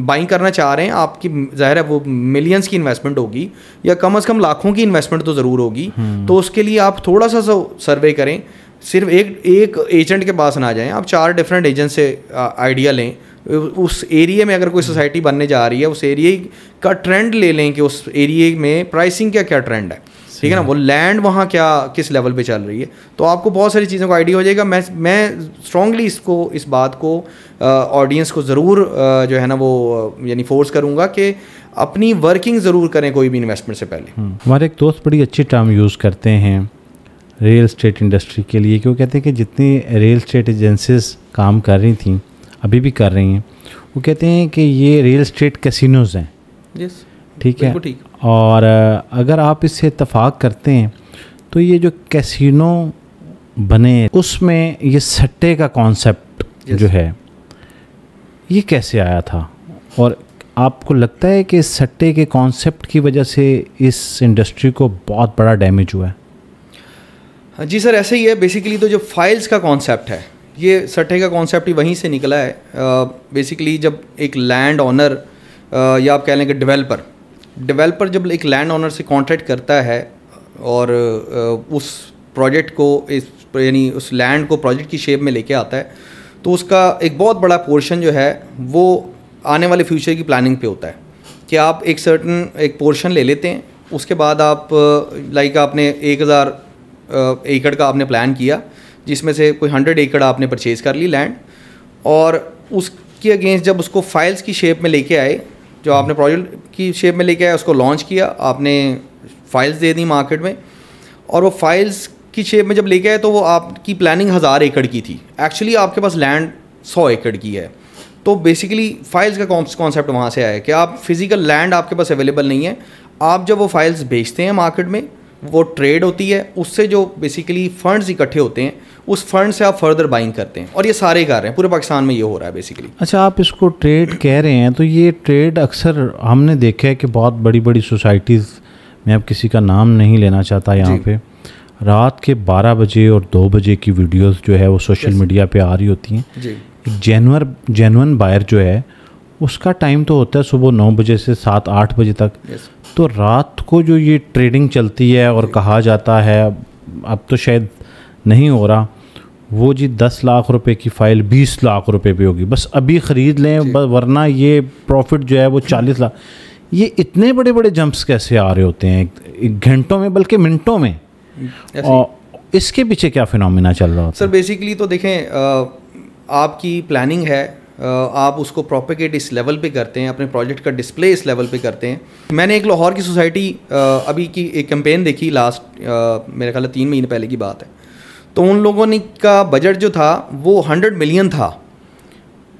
بائنگ کرنا چاہ رہے ہیں, آپ کی ظاہر ہے وہ ملینس کی انویسٹمنٹ ہوگی یا کم از کم لاکھوں کی انویسٹمنٹ تو ضرور ہوگی. تو اس کے لیے آپ تھوڑا سا سروے کریں, صرف ایک ایجنٹ کے پاس نہ جائیں, آپ 4 ڈفرینٹ ایجنٹ سے آئیڈیا لیں. اس ایریے میں اگر کوئی سوسائٹی بننے جا رہی ہے, اس ایریے کا ٹرینڈ لے لیں کہ اس ایریے میں پرائسنگ کیا ٹرینڈ ہے, ٹھیک ہے نا, وہ لینڈ وہاں کیا کس لیول پہ چل رہی ہے. تو آپ کو بہت ساری چیزوں کا آئیڈیا ہو جائے گا. میں اسٹرانگلی اس بات کو آڈینس کو ضرور جو ہے نا وہ یعنی فورس کروں گا کہ اپنی ورکنگ ضرور کریں کوئی بھی انویسٹمنٹ سے پہلے. ہمارے ایک دوست بڑی اچھی ٹرم یوز کرتے ہیں ریل اسٹیٹ انڈسٹری کے لیے, کہ وہ کہتے ہیں کہ جتنی ریل اسٹیٹ ایجنسیز کام کر رہی تھیں, ابھی بھی کر رہی ہیں, وہ کہتے ہیں کہ یہ ریل اسٹیٹ کیسینوز ہیں. یس, ٹھیک ہے. اور اگر آپ اس سے اتفاق کرتے ہیں تو یہ جو کیسینو بنے, اس میں یہ سٹے کا کانسیپٹ جو ہے یہ کیسے آیا تھا, اور آپ کو لگتا ہے کہ سٹے کے کانسیپٹ کی وجہ سے اس انڈسٹری کو بہت بڑا ڈیمیج ہوا ہے؟ جی سر, ایسے ہی ہے. بیسیکلی تو جو فائلز کا کانسیپٹ ہے, یہ سٹے کا کانسیپٹ ہی وہیں سے نکلا ہے. بیسیکلی جب ایک لینڈ آنر یا آپ کہہ لیں کہ ڈیولپر جب ایک لینڈ آنر سے کانٹریکٹ کرتا ہے اور اس پروجیکٹ کو یعنی اس لینڈ کو پروجیکٹ کی شیپ میں لے کے آتا ہے, تو اس کا ایک بہت بڑا پورشن جو ہے وہ آنے والے فیوچر کی پلاننگ پہ ہوتا ہے. کہ آپ ایک پورشن لے لیتے ہیں, اس کے بعد آپ لائک آپ نے 1000 ایکڑ کا آپ نے پلان کیا, جس میں سے کوئی 100 ایکڑ آپ نے پرچیز کر لی لینڈ, اور اس کے اگینسٹ جب اس کو فائلز کی شیپ میں لے کے آئے, جو آپ نے پروجیکٹ کی شیپ میں لے کے آئے, اس کو لانچ کیا, آپ نے فائلز دے دی مارکیٹ میں, اور وہ فائلز کی شیپ میں جب لے کے آئے تو وہ آپ کی پلاننگ 1000 ایکڑ کی تھی, ایکچولی آپ کے پاس لینڈ 100 ایکڑ کی ہے. تو بیسیکلی فائلز کا کانسیپٹ وہاں سے آیا کہ آپ فزیکل لینڈ آپ کے پاس اویلیبل نہیں ہے, آپ جب وہ فائلز بیچتے ہیں مارکیٹ میں, وہ ٹریڈ ہوتی ہے, اس سے جو بیسیکلی فنڈز اکٹھے ہوتے ہیں, اس فنڈ سے آپ فردر بائنگ کرتے ہیں, اور یہ سارے کر رہے ہیں, پورے پاکستان میں یہ ہو رہا ہے بیسیکلی. اچھا, آپ اس کو ٹریڈ کہہ رہے ہیں, تو یہ ٹریڈ اکثر ہم نے دیکھا ہے کہ بہت بڑی بڑی سوسائٹیز, میں اب کسی کا نام نہیں لینا چاہتا یہاں پہ, رات کے 12 بجے اور 2 بجے کی ویڈیوز جو ہے وہ سوشل میڈیا پہ آ رہی ہوتی ہیں. ایک جینون بائر جو ہے اس کا ٹائم تو ہوتا ہے صبح 9 بجے سے 7-8 بجے تک, تو رات کو جو یہ ٹریڈنگ چلتی ہے اور کہا جاتا ہے, اب تو شاید نہیں ہو رہا, وہ جی 10 لاکھ روپے کی فائل 20 لاکھ روپے پہ ہوگی, بس ابھی خرید لیں ورنہ یہ پروفٹ جو ہے وہ 40 لاکھ. یہ اتنے بڑے بڑے جمپس کیسے آ رہے ہوتے ہیں ایک گھنٹوں میں, بلکہ منٹوں میں, اور اس کے پیچھے کیا فینومینا چل رہا ہوتا ہے؟ سر بیسیکلی تو دیکھیں, آپ کی پلاننگ ہے, آپ اس کو پروپیگیٹ اس لیول پہ کرتے ہیں, اپنے پروجیکٹ کا ڈسپلے اس لیول پہ کرتے ہیں. میں نے ایک لاہور کی سوسائٹی ابھی کی ایک کیمپین دیکھی لاسٹ میرے خیال 3 مہینے پہلے کی بات ہے, تو ان لوگوں نے کا بجٹ جو تھا وہ 100 ملین تھا.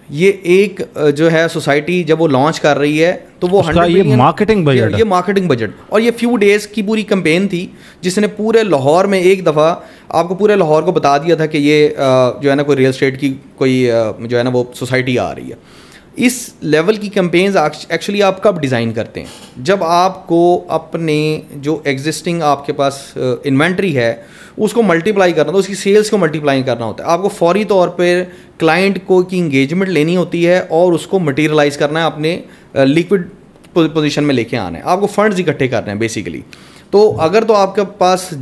یہ ایک جو ہے سوسائٹی جب وہ لانچ کر رہی ہے تو وہ 100 یہ مارکیٹنگ بجٹ, اور یہ فیو ڈیز کی پوری کمپین تھی, جس نے پورے لاہور میں ایک دفعہ آپ کو پورے لاہور کو بتا دیا تھا کہ یہ جو ہے نا کوئی ریل اسٹیٹ کی کوئی جو ہے نا وہ سوسائٹی آ رہی ہے. اس لیول کی کمپینز ایکچولی آپ کب ڈیزائن کرتے ہیں؟ جب آپ کو اپنے جو ایگزسٹنگ آپ کے پاس انوینٹری ہے اس کو ملٹیپلائی کرنا, تو اس کی سیلس کو ملٹیپلائی کرنا ہوتا ہے. آپ کو فوری طور پہ کلائنٹ کو کی انگیجمنٹ لینی ہوتی ہے اور اس کو مٹیریلائز کرنا ہے, اپنے لیکوڈ پوزیشن میں لے کے آنا ہے, آپ کو فنڈز اکٹھے کرنے ہیں بیسیکلی. تو اگر تو آپ کے پاس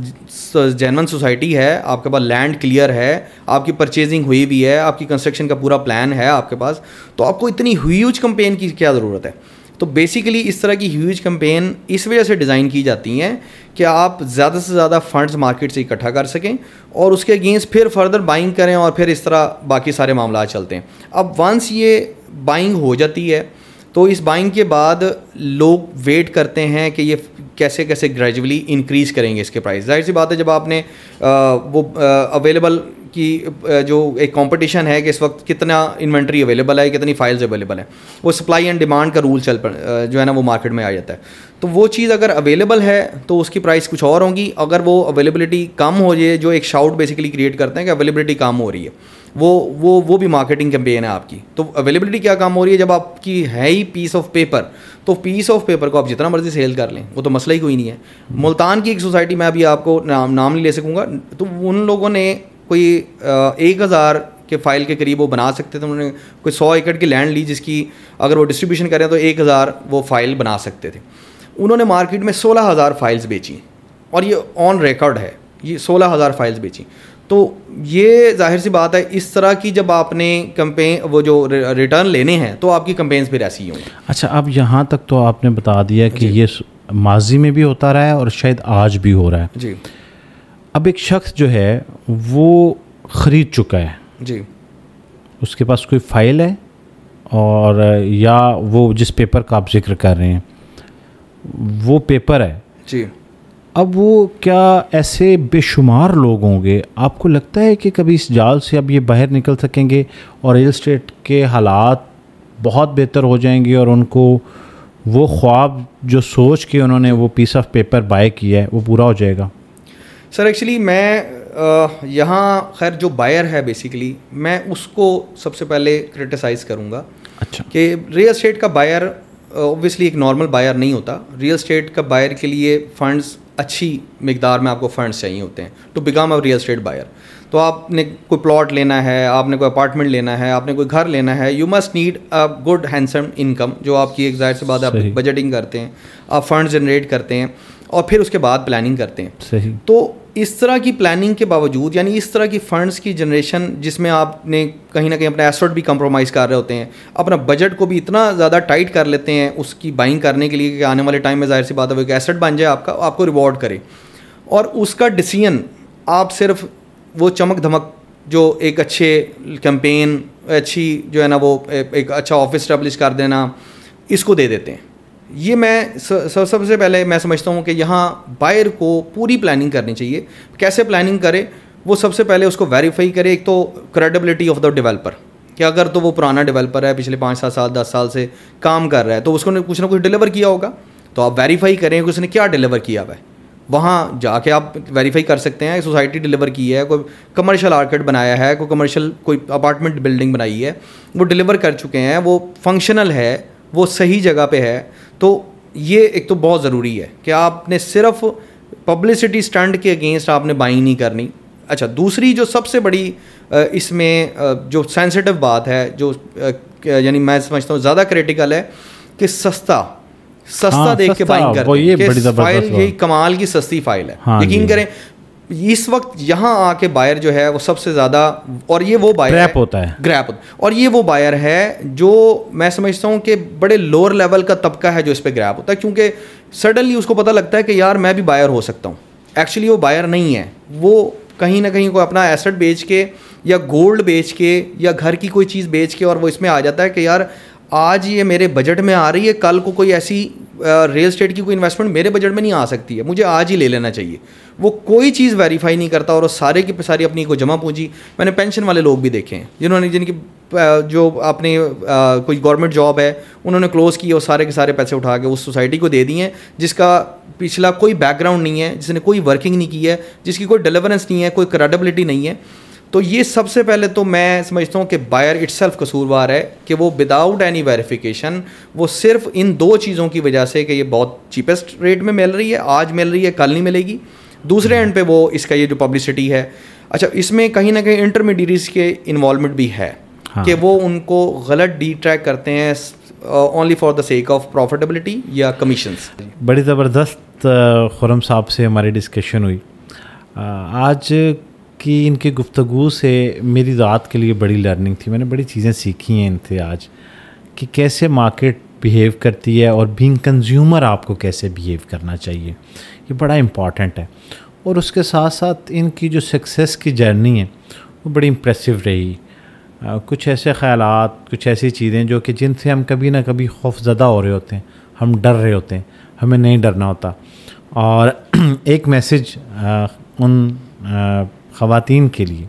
جینون سوسائٹی ہے, آپ کے پاس لینڈ کلیئر ہے, آپ کی پرچیزنگ ہوئی بھی ہے, آپ کی کنسٹرکشن کا پورا پلان ہے آپ کے پاس, تو آپ کو اتنی ہیوج کمپین کی کیا ضرورت ہے؟ تو بیسیکلی اس طرح کی ہیوج کمپین اس وجہ سے ڈیزائن کی جاتی ہیں کہ آپ زیادہ سے زیادہ فنڈز مارکیٹ سے اکٹھا کر سکیں اور اس کے اگینسٹ پھر فردر بائنگ کریں, اور پھر اس طرح باقی سارے معاملات چلتے ہیں. اب ونس یہ بائنگ ہو جاتی ہے تو اس بائنگ کے بعد لوگ ویٹ کرتے ہیں کہ یہ کیسے کیسے گریجولی انکریز کریں گے اس کے پرائز. ظاہر سی بات ہے, جب آپ نے وہ اویلیبل کی جو ایک کمپٹیشن ہے کہ اس وقت کتنا انوینٹری اویلیبل ہے, کتنی فائلز اویلیبل ہیں, وہ سپلائی اینڈ ڈیمانڈ کا رول جو ہے نا وہ مارکیٹ میں آ جاتا ہے. تو وہ چیز اگر اویلیبل ہے تو اس کی پرائس کچھ اور ہوں گی. اگر وہ اویلیبلٹی کم ہو جائے, جو ایک شاؤٹ بیسیکلی کریٹ کرتے ہیں کہ اویلیبلٹی کم ہو رہی ہے, وہ بھی مارکیٹنگ کیمپین ہے آپ کی. تو اویلیبلٹی کیا کم ہو رہی ہے, جب آپ کی ہے ہی پیس آف پیپر, تو پیس آف پیپر کو آپ جتنا مرضی سیل کر لیں, وہ تو مسئلہ ہی کوئی نہیں ہے. ملتان کی ایک سوسائٹی, میں ابھی آپ کو نام نہیں لے سکوں گا, تو ان لوگوں نے کوئی 1000 کے فائل کے قریب وہ بنا سکتے تھے. انہوں نے کوئی 100 ایکڑ کی لینڈ لی, جس کی اگر وہ ڈسٹریبیوشن کریں تو 1000 وہ فائل بنا سکتے تھے. انہوں نے مارکیٹ میں 16000 فائلز بیچی, اور یہ آن ریکارڈ ہے, یہ 16000 فائلز بیچی. تو یہ ظاہر سی بات ہے, اس طرح کی جب آپ نے کمپین وہ جو ریٹرن لینے ہیں تو آپ کی کمپینز پھر ایسی ہی ہوں. اچھا, اب یہاں تک تو آپ نے بتا دیا کہ یہ ماضی میں بھی ہوتا رہا ہے اور شاید آج بھی ہو رہا ہے. جی. اب ایک شخص جو ہے وہ خرید چکا ہے, جی, اس کے پاس کوئی فائل ہے, اور یا وہ جس پیپر کا آپ ذکر کر رہے ہیں وہ پیپر ہے. جی. اب وہ کیا ایسے بے شمار لوگ ہوں گے, آپ کو لگتا ہے کہ کبھی اس جال سے اب یہ باہر نکل سکیں گے اور ریئل اسٹیٹ کے حالات بہت بہتر ہو جائیں گے, اور ان کو وہ خواب جو سوچ کے انہوں نے وہ پیس آف پیپر بائی کیا ہے وہ پورا ہو جائے گا؟ سر ایکچولی میں یہاں خیر جو بائر ہے بیسیکلی میں اس کو سب سے پہلے کرٹیسائز کروں گا. اچھا. کہ ریئل اسٹیٹ کا بائر اوبویسلی ایک نارمل بائر نہیں ہوتا. ریئل اسٹیٹ کا بائر کے لیے فنڈز, اچھی مقدار میں آپ کو فنڈز چاہیے ہوتے ہیں to become a real estate buyer. تو آپ نے کوئی پلاٹ لینا ہے, آپ نے کوئی اپارٹمنٹ لینا ہے, آپ نے کوئی گھر لینا ہے, you must need a good handsome income, جو آپ کی ایک ظاہر سی بات ہے, آپ بجٹنگ کرتے ہیں, آپ فنڈ جنریٹ کرتے ہیں, اور پھر اس کے بعد پلاننگ کرتے ہیں. صحیح. تو اس طرح کی پلاننگ کے باوجود, یعنی اس طرح کی فنڈز کی جنریشن جس میں آپ نے کہیں نہ کہیں اپنا ایسٹ بھی کمپرومائز کر رہے ہوتے ہیں, اپنا بجٹ کو بھی اتنا زیادہ ٹائٹ کر لیتے ہیں اس کی بائنگ کرنے کے لیے کہ آنے والے ٹائم میں ظاہر سی بات ہے وہ ایک ایسٹ بن جائے آپ کا, آپ کو ریوارڈ کرے, اور اس کا ڈیسیژن آپ صرف وہ چمک دھمک جو ایک اچھے کیمپین, اچھی جو ہے نا وہ ایک اچھا آفس اسٹیبلش کر دینا, اس کو دے دیتے ہیں. یہ میں سب سے پہلے میں سمجھتا ہوں کہ یہاں بائر کو پوری پلاننگ کرنی چاہیے. کیسے پلاننگ کرے, وہ سب سے پہلے اس کو ویریفائی کرے. ایک تو کریڈیبلٹی آف دا ڈیولپر, کہ اگر تو وہ پرانا ڈیولپر ہے, پچھلے 5-7 سال 10 سال سے کام کر رہا ہے, تو اس کو کچھ نہ کچھ ڈیلیور کیا ہوگا. تو آپ ویریفائی کریں کہ اس نے کیا ڈیلیور کیا ہوا ہے, وہاں جا کے آپ ویریفائی کر سکتے ہیں. سوسائٹی ڈیلیور کی ہے, کوئی کمرشل آرکٹ بنایا ہے, کوئی کمرشل کوئی اپارٹمنٹ بلڈنگ بنائی ہے, وہ ڈیلیور کر چکے ہیں, وہ فنکشنل ہے, وہ صحیح جگہ پہ ہے. تو یہ ایک تو بہت ضروری ہے کہ آپ نے صرف پبلسٹی اسٹنٹ کے اگینسٹ آپ نے بائنگ نہیں کرنی. اچھا, دوسری جو سب سے بڑی اس میں جو سینسٹیو بات ہے, جو یعنی میں سمجھتا ہوں زیادہ کریٹیکل ہے, کہ سستا دیکھ کے بائنگ کرتے ہیں, کہ فائل یہی کمال کی سستی فائل ہے. یقین کریں اس وقت یہاں آ کے بائر جو ہے وہ سب سے زیادہ, اور یہ وہ بائر گریپ ہوتا ہے, اور یہ وہ بائر ہے جو میں سمجھتا ہوں کہ بڑے لوور لیول کا طبقہ ہے جو اس پہ گریپ ہوتا ہے, کیونکہ سڈنلی اس کو پتہ لگتا ہے کہ یار میں بھی بائر ہو سکتا ہوں. ایکچولی وہ بائر نہیں ہے, وہ کہیں نہ کہیں کوئی اپنا ایسٹ بیچ کے یا گولڈ بیچ کے یا گھر کی کوئی چیز بیچ کے, اور وہ اس میں آ جاتا ہے کہ یار آج یہ میرے بجٹ میں آ رہی ہے, کل کو کوئی ایسی ریئل اسٹیٹ کی کوئی انویسٹمنٹ میرے بجٹ میں نہیں آ سکتی ہے, مجھے آج ہی لے لینا چاہیے. وہ کوئی چیز ویریفائی نہیں کرتا, اور وہ سارے کی ساری اپنی کو جمع پونجی. میں نے پینشن والے لوگ بھی دیکھے ہیں جن کی جو اپنے کوئی گورنمنٹ جاب ہے انہوں نے کلوز کی, اور سارے کے سارے پیسے اٹھا کے اس سوسائٹی کو دے دیے ہیں, جس کا پچھلا کوئی بیک گراؤنڈ نہیں ہے, جس نے کوئی ورکنگ نہیں کی ہے, جس کی کوئی ڈیلیورنس نہیں ہے, کوئی کریڈیبلٹی نہیں ہے. تو یہ سب سے پہلے تو میں سمجھتا ہوں کہ بائر اٹ سیلف قصوروار ہے, کہ وہ وداؤٹ اینی ویریفیکیشن, وہ صرف ان 2 چیزوں کی وجہ سے کہ یہ بہت چیپسٹ ریٹ میں مل رہی ہے, آج مل رہی ہے, کل نہیں ملے گی. دوسرے اینڈ پہ وہ اس کا یہ جو پبلسٹی ہے, اچھا اس میں کہیں نہ کہیں انٹرمیڈیٹریز کے انوالومنٹ بھی ہے, کہ وہ ان کو غلط ڈی ٹریک کرتے ہیں only for the sake of profitability یا کمیشنس. بڑی زبردست خرم صاحب سے ہماری ڈسکشن ہوئی آج کی. ان کی گفتگو سے میری ذات کے لیے بڑی لرننگ تھی, میں نے بڑی چیزیں سیکھی ہیں ان سے آج, کہ کیسے مارکیٹ بیہیو کرتی ہے اور بینگ کنزیومر آپ کو کیسے بیہیو کرنا چاہیے, یہ بڑا امپورٹنٹ ہے. اور اس کے ساتھ ساتھ ان کی جو سکسیس کی جرنی ہے وہ بڑی امپریسو رہی. کچھ ایسے خیالات, کچھ ایسی چیزیں جو کہ جن سے ہم کبھی نہ کبھی خوف زدہ ہو رہے ہوتے ہیں, ہم ڈر رہے ہوتے ہیں, ہمیں نہیں ڈرنا ہوتا. اور ایک میسج ان خواتین کے لیے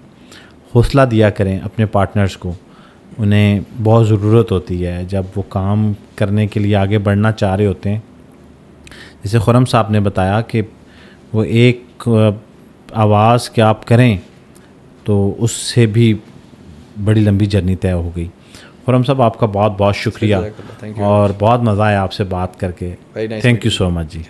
حوصلہ دیا کریں اپنے پارٹنرز کو. انہیں بہت ضرورت ہوتی ہے جب وہ کام کرنے کے لیے آگے بڑھنا چاہ رہے ہوتے ہیں. جیسے خرم صاحب نے بتایا کہ وہ ایک آواز کہ آپ کریں تو اس سے بھی بڑی لمبی جرنی طے ہو گئی. خرم صاحب آپ کا بہت بہت شکریہ اور بہت مزہ آیا آپ سے بات کر کے. Thank you so much G.